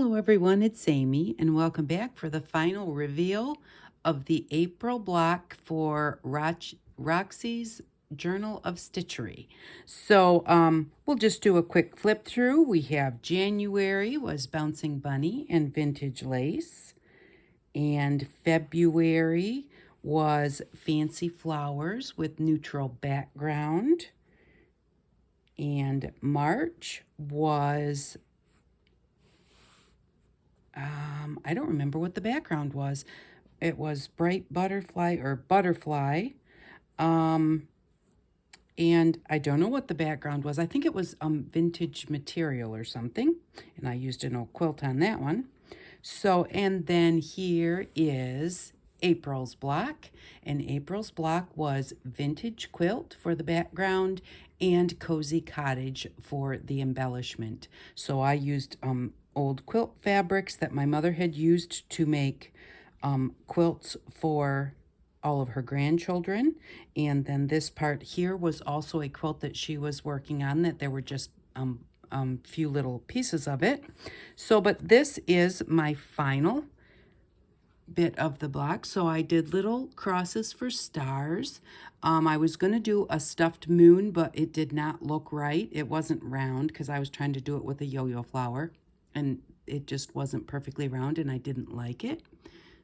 Hello everyone, it's Amy and welcome back for the final reveal of the April block for Roxy's Journal of Stitchery. So we'll just do a quick flip through. We have January was Bouncing Bunny and Vintage Lace, and February was Fancy Flowers with neutral background, and March was I don't remember what the background was. It was Bright Butterfly or Butterfly. And I don't know what the background was. I think it was vintage material or something. And I used an old quilt on that one. So, and then here is April's block. And April's block was Vintage Quilt for the background and Cozy Cottage for the embellishment. So I used old quilt fabrics that my mother had used to make quilts for all of her grandchildren. And then this part here was also a quilt that she was working on, that there were just few little pieces of it. So, but this is my final bit of the block. So I did little crosses for stars. I was going to do a stuffed moon, but it did not look right. It wasn't round because I was trying to do it with a yo-yo flower, and it just wasn't perfectly round and I didn't like it.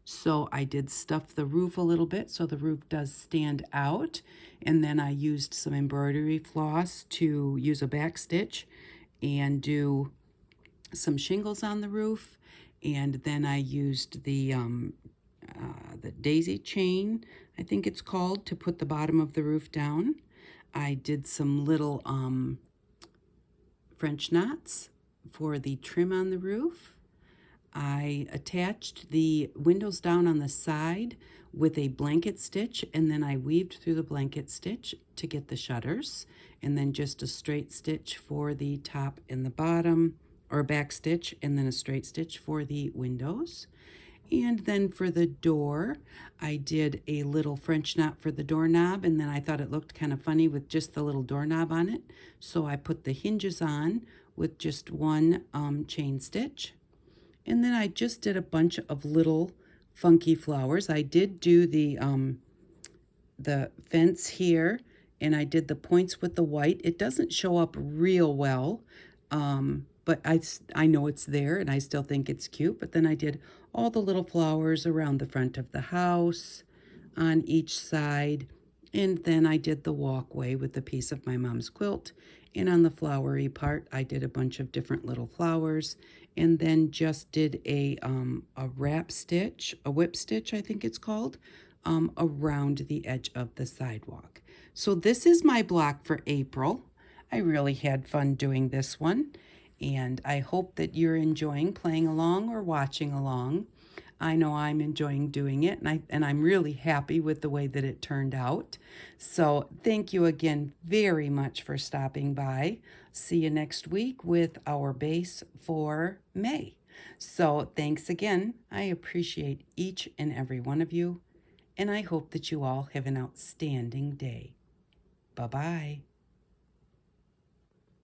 So I did stuff the roof a little bit so the roof does stand out. And then I used some embroidery floss to use a back stitch and do some shingles on the roof. And then I used the daisy chain, I think it's called, to put the bottom of the roof down. I did some little French knots for the trim on the roof. I attached the windows down on the side with a blanket stitch, and then I weaved through the blanket stitch to get the shutters, and then just a straight stitch for the top and the bottom, or a back stitch, and then a straight stitch for the windows. And then for the door, I did a little French knot for the doorknob, and then I thought it looked kind of funny with just the little doorknob on it. So I put the hinges on with just one chain stitch. And then I just did a bunch of little funky flowers. I did do the fence here, and I did the points with the white. It doesn't show up real well, but I know it's there, and I still think it's cute. But then I did all the little flowers around the front of the house on each side. And then I did the walkway with the piece of my mom's quilt. And on the flowery part, I did a bunch of different little flowers. And then just did a wrap stitch, a whip stitch, I think it's called, around the edge of the sidewalk. So this is my block for April. I really had fun doing this one. And I hope that you're enjoying playing along or watching along. I know I'm enjoying doing it, and I'm really happy with the way that it turned out. So thank you again very much for stopping by. See you next week with our base for May. So thanks again. I appreciate each and every one of you, and I hope that you all have an outstanding day. Bye-bye.